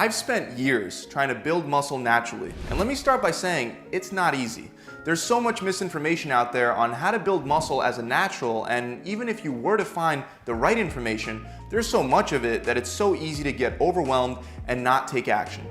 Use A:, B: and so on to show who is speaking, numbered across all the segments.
A: I've spent years trying to build muscle naturally, and let me start by saying it's not easy. There's so much misinformation out there on how to build muscle as a natural, and even if you were to find the right information, there's so much of it that it's so easy to get overwhelmed and not take action.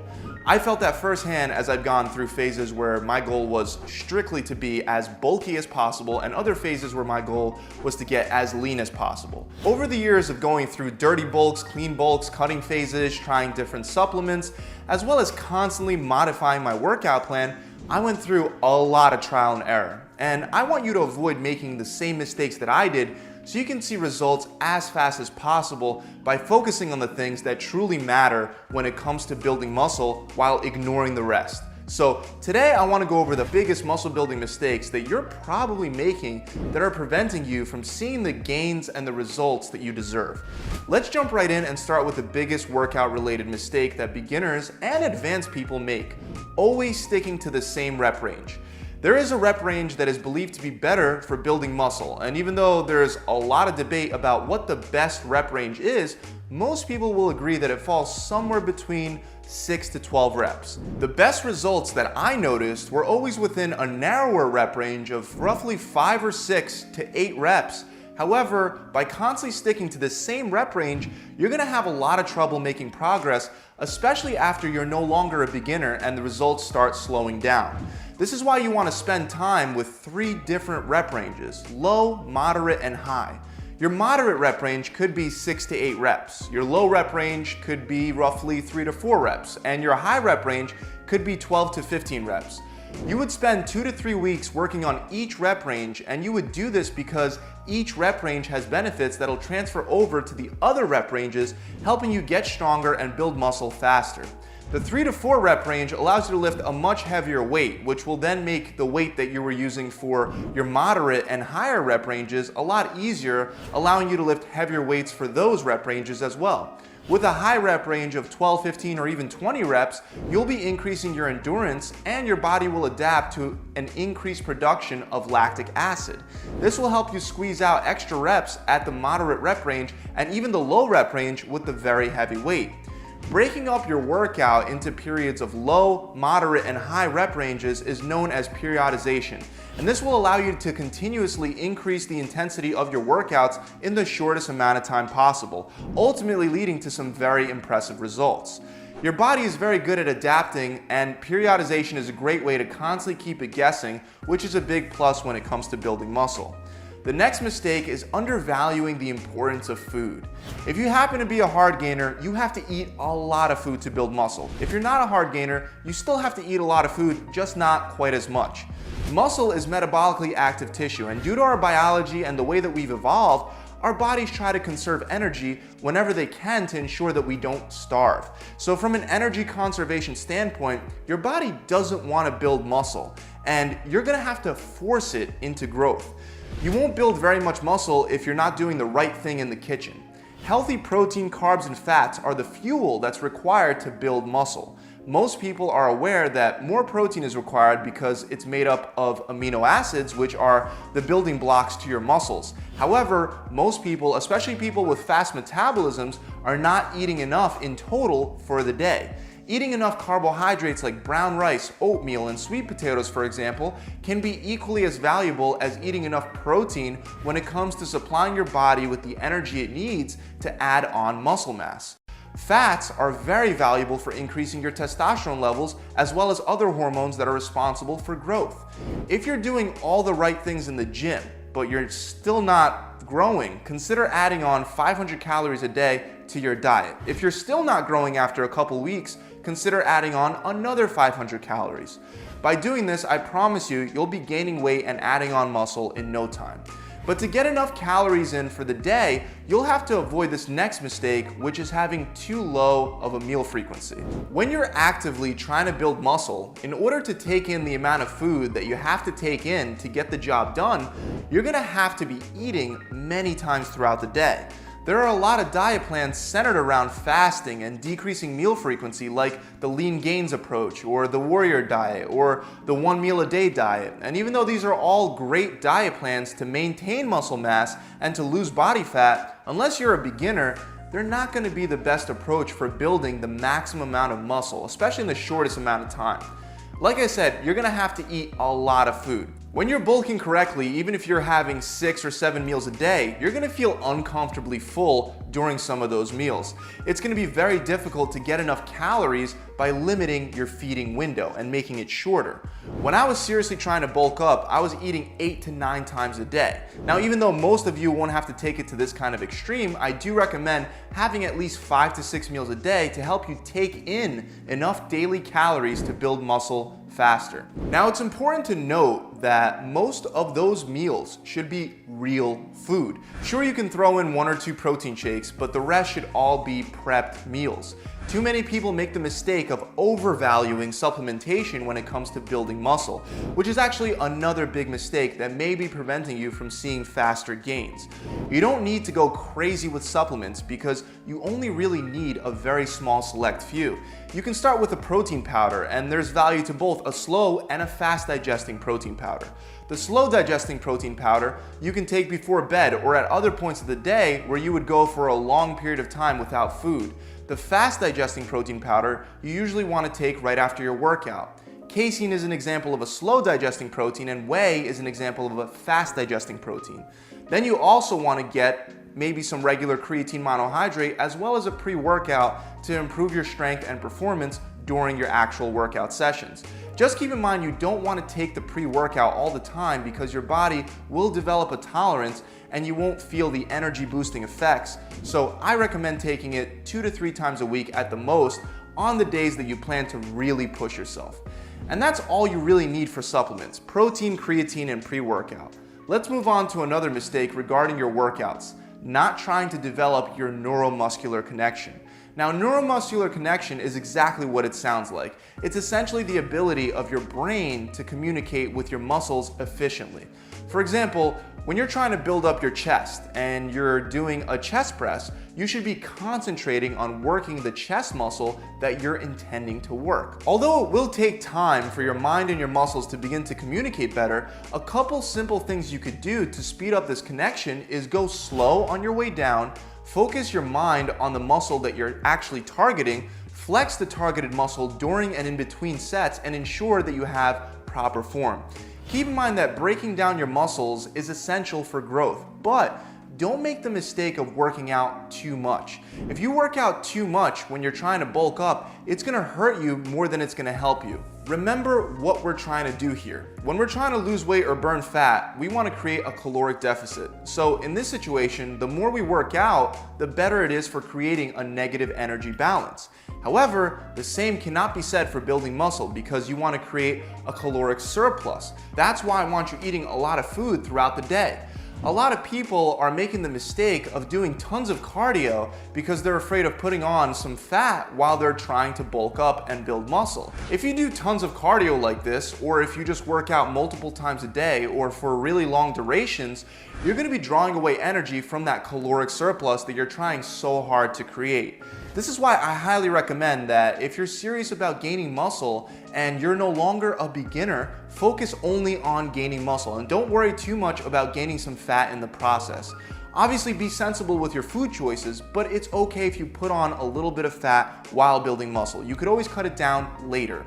A: I felt that firsthand as I've gone through phases where my goal was strictly to be as bulky as possible and other phases where my goal was to get as lean as possible. Over the years of going through dirty bulks, clean bulks, cutting phases, trying different supplements, as well as constantly modifying my workout plan, I went through a lot of trial and error. And I want you to avoid making the same mistakes that I did so you can see results as fast as possible by focusing on the things that truly matter when it comes to building muscle while ignoring the rest. So today I want to go over the biggest muscle building mistakes that you're probably making that are preventing you from seeing the gains and the results that you deserve. Let's jump right in and start with the biggest workout related mistake that beginners and advanced people make: always sticking to the same rep range. There is a rep range that is believed to be better for building muscle, and even though there's a lot of debate about what the best rep range is, most people will agree that it falls somewhere between 6 to 12 reps. The best results that I noticed were always within a narrower rep range of roughly 5 or 6 to 8 reps. However, by constantly sticking to the same rep range, you're going to have a lot of trouble making progress, especially after you're no longer a beginner and the results start slowing down. This is why you want to spend time with 3 different rep ranges: low, moderate, and high. Your moderate rep range could be 6 to 8 reps. Your low rep range could be roughly 3 to 4 reps. And your high rep range could be 12 to 15 reps. You would spend 2 to 3 weeks working on each rep range, and you would do this because each rep range has benefits that'll transfer over to the other rep ranges, helping you get stronger and build muscle faster. The 3 to 4 rep range allows you to lift a much heavier weight, which will then make the weight that you were using for your moderate and higher rep ranges a lot easier, allowing you to lift heavier weights for those rep ranges as well. With a high rep range of 12, 15, or even 20 reps, you'll be increasing your endurance and your body will adapt to an increased production of lactic acid. This will help you squeeze out extra reps at the moderate rep range and even the low rep range with the very heavy weight. Breaking up your workout into periods of low, moderate, and high rep ranges is known as periodization, and this will allow you to continuously increase the intensity of your workouts in the shortest amount of time possible, ultimately leading to some very impressive results. Your body is very good at adapting, and periodization is a great way to constantly keep it guessing, which is a big plus when it comes to building muscle. The next mistake is undervaluing the importance of food. If you happen to be a hard gainer, you have to eat a lot of food to build muscle. If you're not a hard gainer, you still have to eat a lot of food, just not quite as much. Muscle is metabolically active tissue, and due to our biology and the way that we've evolved, our bodies try to conserve energy whenever they can to ensure that we don't starve. So from an energy conservation standpoint, your body doesn't want to build muscle, and you're going to have to force it into growth. You won't build very much muscle if you're not doing the right thing in the kitchen. Healthy protein, carbs, and fats are the fuel that's required to build muscle. Most people are aware that more protein is required because it's made up of amino acids, which are the building blocks to your muscles. However, most people, especially people with fast metabolisms, are not eating enough in total for the day. Eating enough carbohydrates like brown rice, oatmeal, and sweet potatoes, for example, can be equally as valuable as eating enough protein when it comes to supplying your body with the energy it needs to add on muscle mass. Fats are very valuable for increasing your testosterone levels as well as other hormones that are responsible for growth. If you're doing all the right things in the gym, but you're still not growing, consider adding on 500 calories a day to your diet. If you're still not growing after a couple weeks, consider adding on another 500 calories. By doing this, I promise you, you'll be gaining weight and adding on muscle in no time. But to get enough calories in for the day, you'll have to avoid this next mistake, which is having too low of a meal frequency. When you're actively trying to build muscle, in order to take in the amount of food that you have to take in to get the job done, you're gonna have to be eating many times throughout the day. There are a lot of diet plans centered around fasting and decreasing meal frequency, like the lean gains approach or the warrior diet or the 1 meal a day diet. And even though these are all great diet plans to maintain muscle mass and to lose body fat, unless you're a beginner, they're not going to be the best approach for building the maximum amount of muscle, especially in the shortest amount of time. Like I said, you're going to have to eat a lot of food. When you're bulking correctly, even if you're having 6 or 7 meals a day, you're going to feel uncomfortably full during some of those meals. It's going to be very difficult to get enough calories by limiting your feeding window and making it shorter. When I was seriously trying to bulk up, I was eating 8 to 9 times a day. Now, even though most of you won't have to take it to this kind of extreme, I do recommend having at least 5 to 6 meals a day to help you take in enough daily calories to build muscle faster. Now, it's important to note that most of those meals should be real food. Sure, you can throw in 1 or 2 protein shakes, but the rest should all be prepped meals. Too many people make the mistake of overvaluing supplementation when it comes to building muscle, which is actually another big mistake that may be preventing you from seeing faster gains. You don't need to go crazy with supplements because you only really need a very small select few. You can start with a protein powder, and there's value to both a slow and a fast digesting protein powder. The slow digesting protein powder you can take before bed or at other points of the day where you would go for a long period of time without food. The fast digesting protein powder you usually want to take right after your workout. Casein is an example of a slow digesting protein, and whey is an example of a fast digesting protein. Then you also want to get maybe some regular creatine monohydrate as well as a pre-workout to improve your strength and performance during your actual workout sessions. Just keep in mind you don't want to take the pre-workout all the time because your body will develop a tolerance and you won't feel the energy boosting effects. So I recommend taking it 2 to 3 times a week at the most on the days that you plan to really push yourself. And that's all you really need for supplements: protein, creatine, and pre-workout. Let's move on to another mistake regarding your workouts: not trying to develop your neuromuscular connection. Now, neuromuscular connection is exactly what it sounds like. It's essentially the ability of your brain to communicate with your muscles efficiently. For example, when you're trying to build up your chest and you're doing a chest press, you should be concentrating on working the chest muscle that you're intending to work. Although it will take time for your mind and your muscles to begin to communicate better, a couple simple things you could do to speed up this connection is go slow on your way down, focus your mind on the muscle that you're actually targeting, flex the targeted muscle during and in between sets, and ensure that you have proper form. Keep in mind that breaking down your muscles is essential for growth, but don't make the mistake of working out too much. If you work out too much when you're trying to bulk up, it's going to hurt you more than it's going to help you. Remember what we're trying to do here. When we're trying to lose weight or burn fat, we want to create a caloric deficit. So in this situation, the more we work out, the better it is for creating a negative energy balance. However, the same cannot be said for building muscle because you want to create a caloric surplus. That's why I want you eating a lot of food throughout the day. A lot of people are making the mistake of doing tons of cardio because they're afraid of putting on some fat while they're trying to bulk up and build muscle. If you do tons of cardio like this, or if you just work out multiple times a day or for really long durations, you're going to be drawing away energy from that caloric surplus that you're trying so hard to create. This is why I highly recommend that if you're serious about gaining muscle and you're no longer a beginner, focus only on gaining muscle and don't worry too much about gaining some fat in the process. Obviously, be sensible with your food choices, but it's okay if you put on a little bit of fat while building muscle. You could always cut it down later.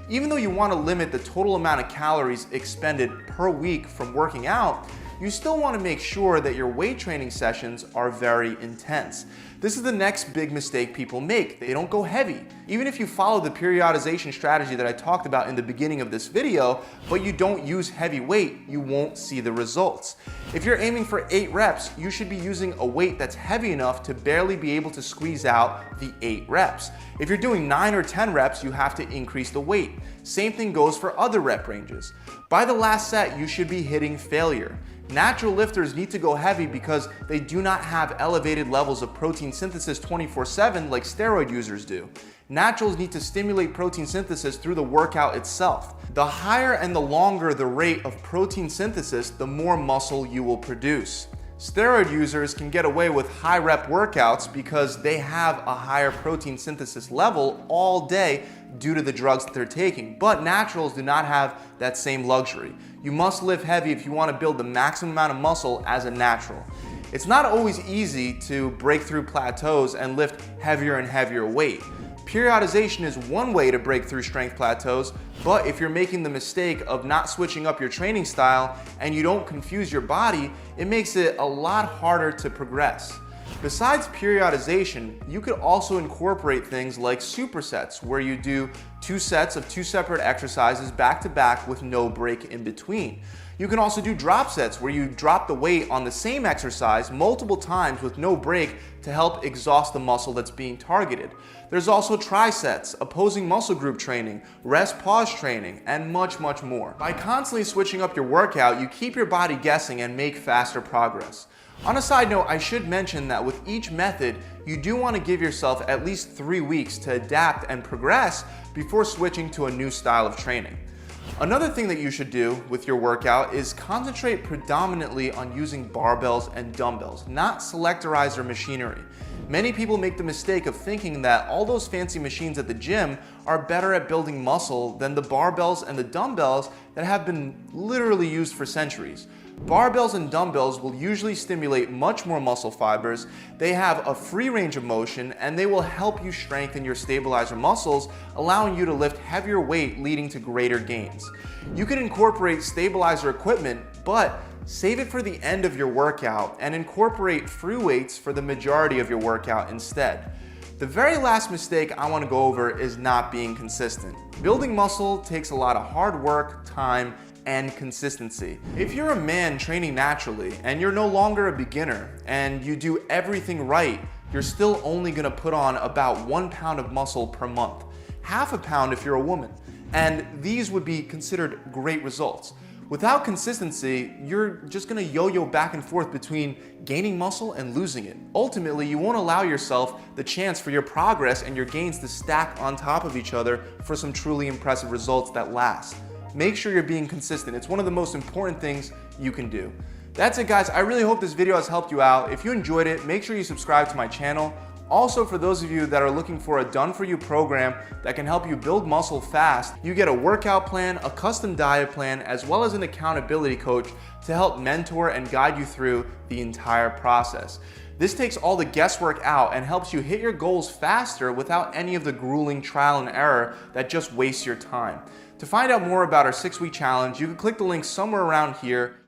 A: Even though you want to limit the total amount of calories expended per week from working out, you still want to make sure that your weight training sessions are very intense. This is the next big mistake people make. They don't go heavy. Even if you follow the periodization strategy that I talked about in the beginning of this video, but you don't use heavy weight, you won't see the results. If you're aiming for 8 reps, you should be using a weight that's heavy enough to barely be able to squeeze out the 8 reps. If you're doing 9 or 10 reps, you have to increase the weight. Same thing goes for other rep ranges. By the last set, you should be hitting failure. Natural lifters need to go heavy because they do not have elevated levels of protein synthesis 24/7 like steroid users do. Naturals need to stimulate protein synthesis through the workout itself. The higher and the longer the rate of protein synthesis, the more muscle you will produce. Steroid users can get away with high rep workouts because they have a higher protein synthesis level all day due to the drugs that they're taking, but naturals do not have that same luxury. You must lift heavy if you want to build the maximum amount of muscle as a natural. It's not always easy to break through plateaus and lift heavier and heavier weight. Periodization is one way to break through strength plateaus, but if you're making the mistake of not switching up your training style and you don't confuse your body, it makes it a lot harder to progress. Besides periodization, you could also incorporate things like supersets, where you do 2 sets of 2 separate exercises back to back with no break in between. You can also do drop sets, where you drop the weight on the same exercise multiple times with no break to help exhaust the muscle that's being targeted. There's also trisets, opposing muscle group training, rest pause training, and much more. By constantly switching up your workout, you keep your body guessing and make faster progress. On a side note, I should mention that with each method, you do want to give yourself at least 3 weeks to adapt and progress before switching to a new style of training. Another thing that you should do with your workout is concentrate predominantly on using barbells and dumbbells, not selectorizer machinery. Many people make the mistake of thinking that all those fancy machines at the gym are better at building muscle than the barbells and the dumbbells that have been literally used for centuries. Barbells and dumbbells will usually stimulate much more muscle fibers, they have a free range of motion, and they will help you strengthen your stabilizer muscles, allowing you to lift heavier weight, leading to greater gains. You can incorporate stabilizer equipment, but save it for the end of your workout and incorporate free weights for the majority of your workout instead. The very last mistake I want to go over is not being consistent. Building muscle takes a lot of hard work, time, and consistency. If you're a man training naturally and you're no longer a beginner and you do everything right, you're still only gonna put on about 1 pound of muscle per month, half a pound if you're a woman, and these would be considered great results. Without consistency, you're just gonna yo-yo back and forth between gaining muscle and losing it. Ultimately, you won't allow yourself the chance for your progress and your gains to stack on top of each other for some truly impressive results that last. Make sure you're being consistent. It's one of the most important things you can do. That's it, guys. I really hope this video has helped you out. If you enjoyed it, make sure you subscribe to my channel. Also, for those of you that are looking for a done-for-you program that can help you build muscle fast, you get a workout plan, a custom diet plan, as well as an accountability coach to help mentor and guide you through the entire process. This takes all the guesswork out and helps you hit your goals faster without any of the grueling trial and error that just wastes your time. To find out more about our 6-week challenge, you can click the link somewhere around here.